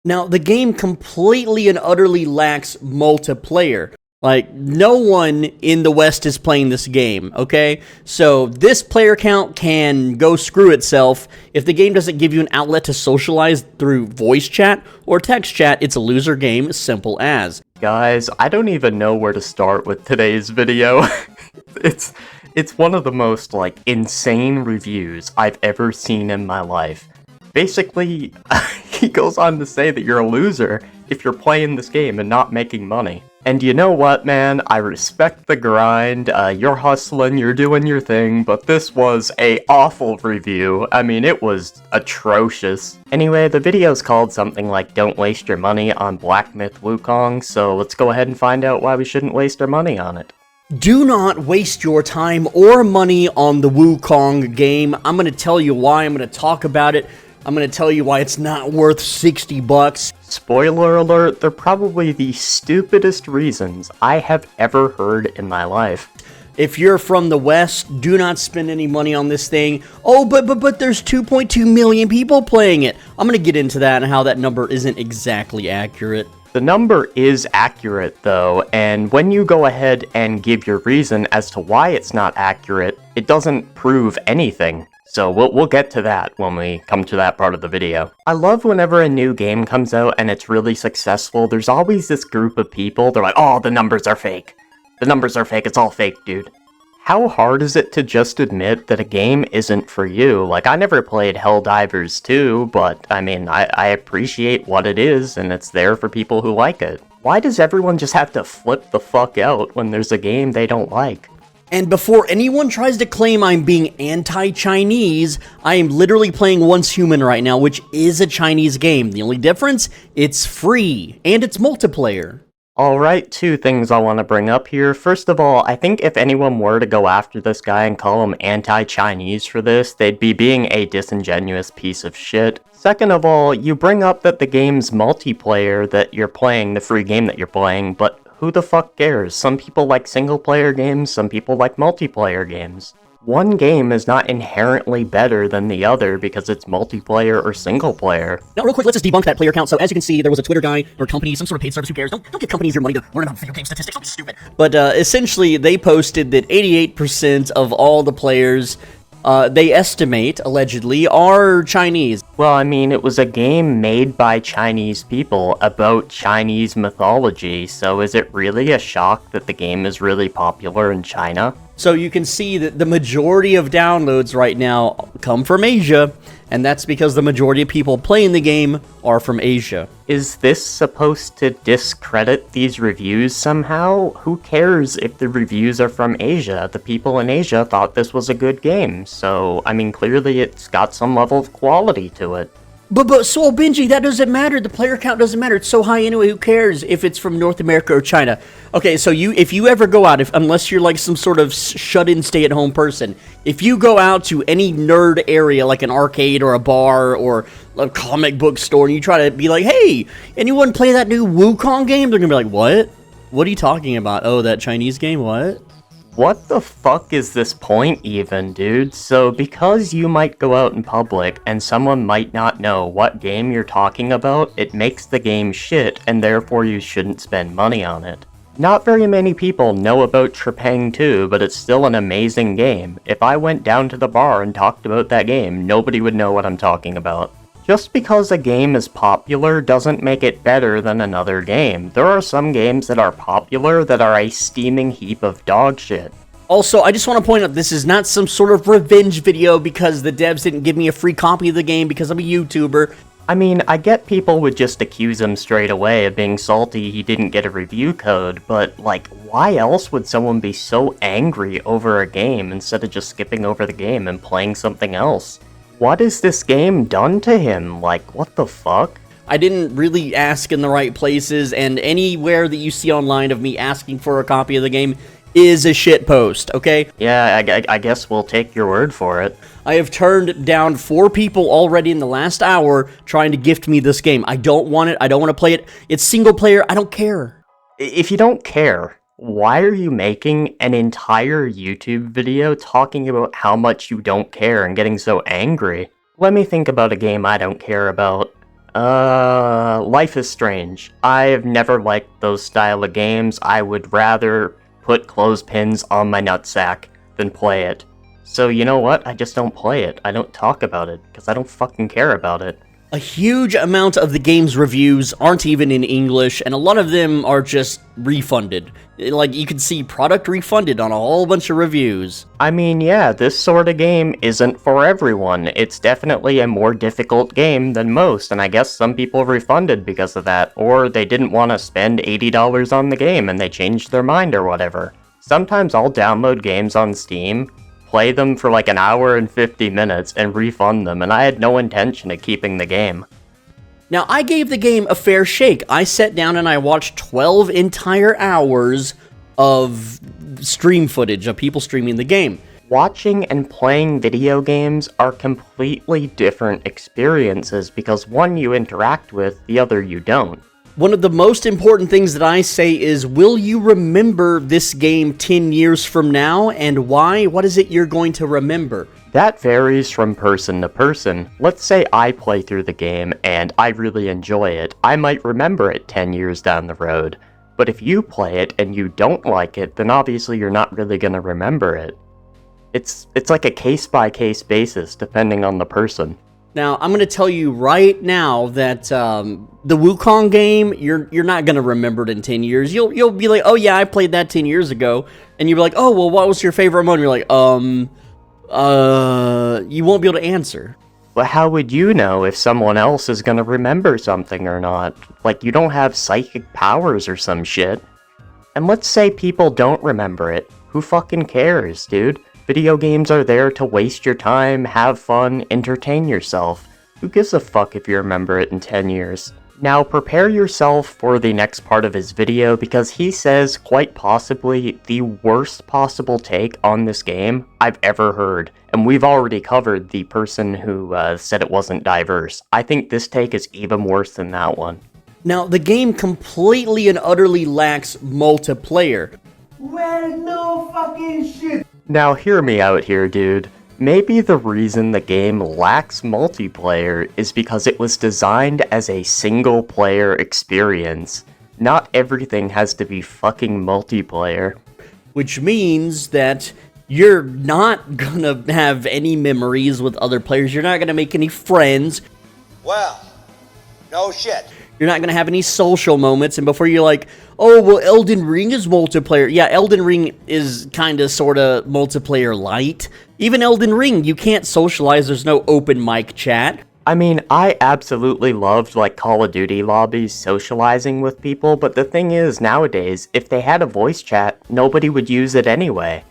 Now, the game completely and utterly lacks multiplayer. Like, no one in the West is playing this game, okay? So, this player count can go screw itself. If the game doesn't give you an outlet to socialize through voice chat or text chat, it's a loser game, simple as. Guys, I don't even know where to start with today's video. It's one of the most, insane reviews I've ever seen in my life. Basically, he goes on to say that you're a loser if you're playing this game and not making money. And you know what, man? I respect the grind, you're hustling, you're doing your thing, but this was a awful review. I mean, it was atrocious. Anyway, the video's called something like Don't Waste Your Money on Black Myth Wukong, so let's go ahead and find out why we shouldn't waste our money on it. Do not waste your time or money on the Wukong game. I'm going to tell you why, I'm going to talk about it. I'm going to tell you why it's not worth $60. Spoiler alert, they're probably the stupidest reasons I have ever heard in my life. If you're from the West, do not spend any money on this thing. Oh, but there's 2.2 million people playing it. I'm going to get into that and how that number isn't exactly accurate. The number is accurate, though, and when you go ahead and give your reason as to why it's not accurate, it doesn't prove anything. So we'll get to that when we come to that part of the video. I love whenever a new game comes out and it's really successful, there's always this group of people, they're like, oh, the numbers are fake. The numbers are fake, it's all fake, dude. How hard is it to just admit that a game isn't for you? Like, I never played Helldivers 2, but, I mean, I appreciate what it is, and it's there for people who like it. Why does everyone just have to flip the fuck out when there's a game they don't like? And before anyone tries to claim I'm being anti-Chinese, I am literally playing Once Human right now, which is a Chinese game. The only difference, it's free, and it's multiplayer. Alright, two things I want to bring up here. First of all, I think if anyone were to go after this guy and call him anti-Chinese for this, they'd be being a disingenuous piece of shit. Second of all, you bring up that the game's multiplayer that you're playing, the free game that you're playing, but who the fuck cares? Some people like single-player games, some people like multiplayer games. One game is not inherently better than the other because it's multiplayer or single-player. Now, real quick, let's just debunk that player count. So, as you can see, there was a Twitter guy or company, some sort of paid service, who cares? Don't give companies your money to learn about video game statistics, don't be stupid. But, essentially, they posted that 88% of all the players, they estimate, allegedly, are Chinese. Well, I mean, it was a game made by Chinese people about Chinese mythology, so is it really a shock that the game is really popular in China? So you can see that the majority of downloads right now come from Asia, and that's because the majority of people playing the game are from Asia. Is this supposed to discredit these reviews somehow? Who cares if the reviews are from Asia? The people in Asia thought this was a good game, so, I mean, clearly it's got some level of quality to it. But Soul Benji, that doesn't matter. The player count doesn't matter. It's so high anyway. Who cares if it's from North America or China? Okay, so if you ever go out, unless you're like some sort of shut-in, stay-at-home person, if you go out to any nerd area like an arcade or a bar or a comic book store and you try to be like, hey, anyone play that new Wukong game? They're gonna be like, what? What are you talking about? Oh, that Chinese game? What? What the fuck is this point even, dude? So because you might go out in public and someone might not know what game you're talking about, it makes the game shit and therefore you shouldn't spend money on it. Not very many people know about Trepang 2, but it's still an amazing game. If I went down to the bar and talked about that game, nobody would know what I'm talking about. Just because a game is popular doesn't make it better than another game. There are some games that are popular that are a steaming heap of dog shit. Also, I just want to point out, this is not some sort of revenge video because the devs didn't give me a free copy of the game because I'm a YouTuber. I mean, I get people would just accuse him straight away of being salty he didn't get a review code, but, like, why else would someone be so angry over a game instead of just skipping over the game and playing something else? What has this game done to him? Like, what the fuck? I didn't really ask in the right places, and anywhere that you see online of me asking for a copy of the game is a shit post, okay? Yeah, I guess we'll take your word for it. I have turned down 4 people already in the last hour trying to gift me this game. I don't want it. I don't want to play it. It's single player. I don't care. If you don't care, why are you making an entire YouTube video talking about how much you don't care and getting so angry? Let me think about a game I don't care about. Life is Strange. I've never liked those style of games. I would rather put clothespins on my nutsack than play it. So you know what? I just don't play it. I don't talk about it, because I don't fucking care about it. A huge amount of the game's reviews aren't even in English, and a lot of them are just refunded. Like, you can see product refunded on a whole bunch of reviews. I mean, yeah, this sort of game isn't for everyone. It's definitely a more difficult game than most, and I guess some people refunded because of that, or they didn't want to spend $80 on the game and they changed their mind or whatever. Sometimes I'll download games on Steam, play them for like an hour and 50 minutes, and refund them, and I had no intention of keeping the game. Now, I gave the game a fair shake. I sat down and I watched 12 entire hours of stream footage of people streaming the game. Watching and playing video games are completely different experiences because one you interact with, the other you don't. One of the most important things that I say is, will you remember this game 10 years from now, and why? What is it you're going to remember? That varies from person to person. Let's say I play through the game and I really enjoy it. I might remember it 10 years down the road. But if you play it and you don't like it, then obviously you're not really going to remember it. It's like a case-by-case basis, depending on the person. Now, I'm going to tell you right now that the Wukong game, you're not going to remember it in 10 years. You'll be like, oh yeah, I played that 10 years ago. And you'll be like, oh, well, what was your favorite moment? You're like, you won't be able to answer. But how would you know if someone else is going to remember something or not? Like, you don't have psychic powers or some shit. And let's say people don't remember it. Who fucking cares, dude? Video games are there to waste your time, have fun, entertain yourself. Who gives a fuck if you remember it in 10 years? Now prepare yourself for the next part of his video because he says quite possibly the worst possible take on this game I've ever heard. And we've already covered the person who said it wasn't diverse. I think this take is even worse than that one. Now, the game completely and utterly lacks multiplayer. Well, no fucking shit. Now hear me out here, dude. Maybe the reason the game lacks multiplayer is because it was designed as a single-player experience. Not everything has to be fucking multiplayer. Which means that you're not gonna have any memories with other players, you're not gonna make any friends. Well, no shit. You're not gonna have any social moments, and before you're like, oh, well, Elden Ring is multiplayer. Yeah, Elden Ring is kinda, sorta multiplayer light. Even Elden Ring, you can't socialize, there's no open mic chat. I mean, I absolutely loved, like, Call of Duty lobbies socializing with people, but the thing is, nowadays, if they had a voice chat, nobody would use it anyway.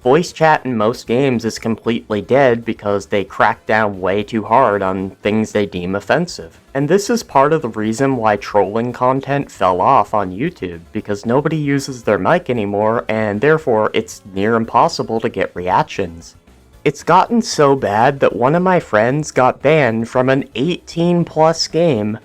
Voice chat in most games is completely dead because they crack down way too hard on things they deem offensive. And this is part of the reason why trolling content fell off on YouTube, because nobody uses their mic anymore, and therefore it's near impossible to get reactions. It's gotten so bad that one of my friends got banned from an 18+ game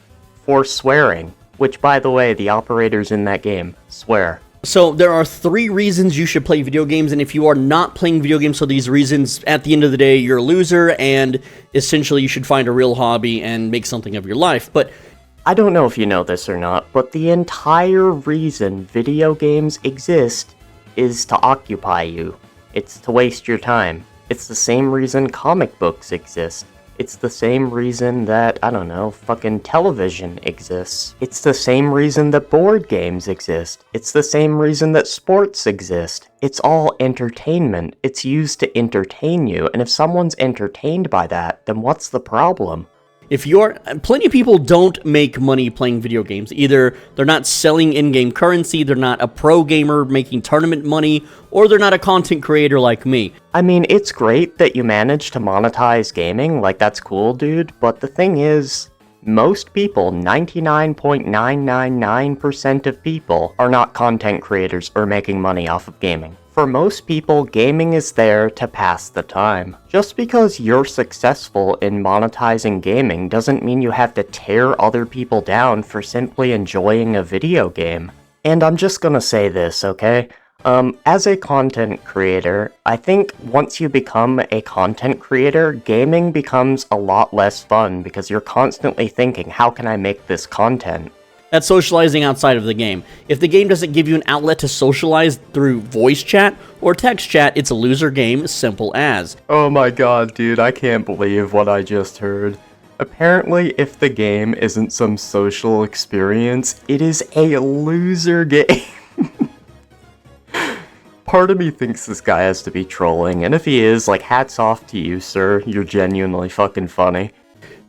for swearing, which, by the way, the operators in that game swear. So there are 3 reasons you should play video games, and if you are not playing video games for these reasons, at the end of the day, you're a loser, and essentially you should find a real hobby and make something of your life. But I don't know if you know this or not, but the entire reason video games exist is to occupy you. It's to waste your time. It's the same reason comic books exist. It's the same reason that, I don't know, fucking television exists. It's the same reason that board games exist. It's the same reason that sports exist. It's all entertainment. It's used to entertain you, and if someone's entertained by that, then what's the problem? if you're... Plenty of people don't make money playing video games. Either they're not selling in-game currency, they're not a pro gamer making tournament money, or they're not a content creator like me. I mean, it's great that you manage to monetize gaming, like that's cool, dude, but the thing is, most people, 99.999% of people, are not content creators or making money off of gaming. For most people, gaming is there to pass the time. Just because you're successful in monetizing gaming doesn't mean you have to tear other people down for simply enjoying a video game. And I'm just gonna say this, okay? As a content creator, I think once you become a content creator, gaming becomes a lot less fun because you're constantly thinking, how can I make this content? That's socializing outside of the game. If the game doesn't give you an outlet to socialize through voice chat or text chat, it's a loser game, simple as. Oh my god, dude, I can't believe what I just heard. Apparently, if the game isn't some social experience, it is a loser game. Part of me thinks this guy has to be trolling, and if he is, like, hats off to you, sir. You're genuinely fucking funny.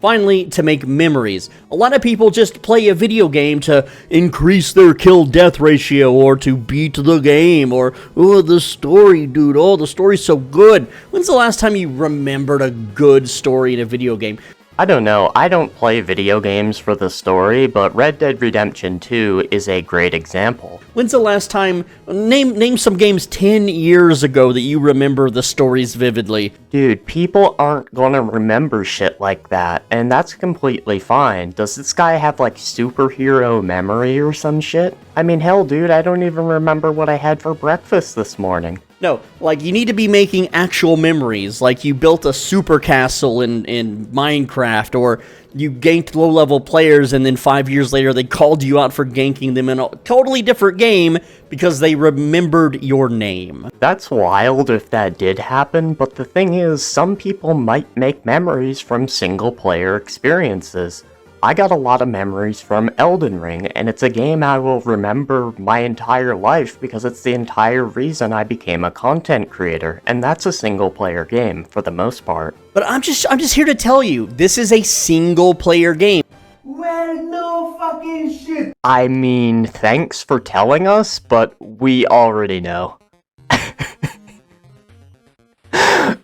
Finally, to make memories. A lot of people just play a video game to increase their kill-death ratio, or to beat the game, or, oh, the story, dude, oh, the story's so good. When's the last time you remembered a good story in a video game? I don't know, I don't play video games for the story, but Red Dead Redemption 2 is a great example. When's the last time, name some games 10 years ago that you remember the stories vividly? Dude, people aren't gonna remember shit like that, and that's completely fine. Does this guy have, like, superhero memory or some shit? I mean, hell, dude, I don't even remember what I had for breakfast this morning. No, like, you need to be making actual memories, like you built a super castle in Minecraft, or you ganked low-level players and then 5 years later they called you out for ganking them in a totally different game because they remembered your name. That's wild if that did happen, but the thing is, some people might make memories from single-player experiences. I got a lot of memories from Elden Ring, and it's a game I will remember my entire life because it's the entire reason I became a content creator, and that's a single-player game for the most part. But I'm just here to tell you, this is a single-player game. Well, no fucking shit. I mean, thanks for telling us, but we already know.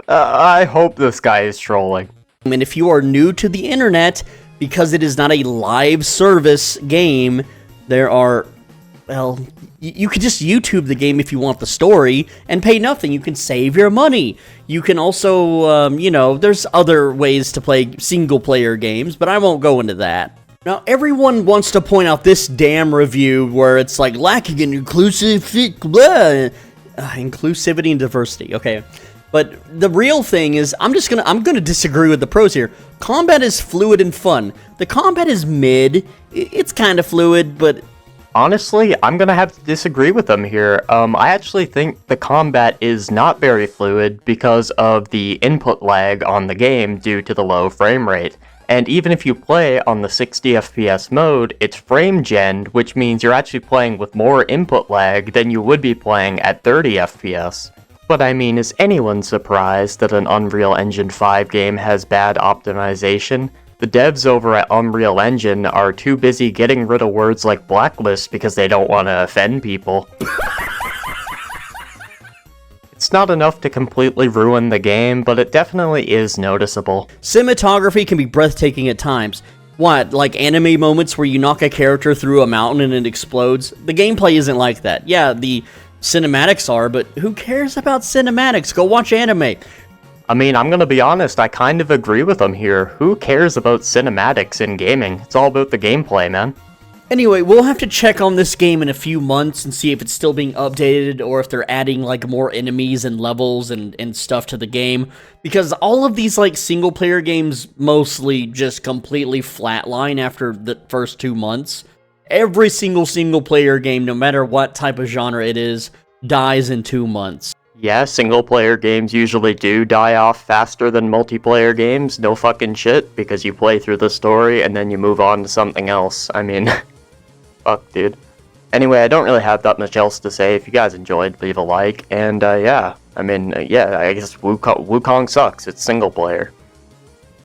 I hope this guy is trolling. And if you are new to the internet, because it is not a live service game, there are, well, you could just YouTube the game if you want the story and pay nothing. You can save your money. You can also, you know, there's other ways to play single-player games, but I won't go into that. Now, everyone wants to point out this damn review where it's like lacking in inclusivity and diversity, okay? But the real thing is, I'm gonna disagree with the pros here. Combat is fluid and fun. The combat is mid. It's kind of fluid, but honestly, I'm gonna have to disagree with them here. I actually think the combat is not very fluid because of the input lag on the game due to the low frame rate. And even if you play on the 60 FPS mode, it's frame gen, which means you're actually playing with more input lag than you would be playing at 30 FPS. But I mean, is anyone surprised that an Unreal Engine 5 game has bad optimization? The devs over at Unreal Engine are too busy getting rid of words like blacklist because they don't want to offend people. It's not enough to completely ruin the game, but it definitely is noticeable. cinematography can be breathtaking at times. What, like anime moments where you knock a character through a mountain and it explodes? The gameplay isn't like that. Yeah, the cinematics are, but who cares about cinematics? Go watch anime. I mean, I'm gonna be honest, I kind of agree with them here. Who cares about cinematics in gaming? It's all about the gameplay, man. Anyway, we'll have to check on this game in a few months and see if it's still being updated or if they're adding like more enemies and levels and stuff to the game, because all of these like single player games mostly just completely flatline after the first 2 months. Every single player game, no matter what type of genre it is, dies in 2 months. Yeah, single-player games usually do die off faster than multiplayer games, no fucking shit, because you play through the story and then you move on to something else. I mean, fuck, dude. Anyway, I don't really have that much else to say. If you guys enjoyed, leave a like, and yeah, I mean, yeah, I guess Wukong sucks, it's single-player.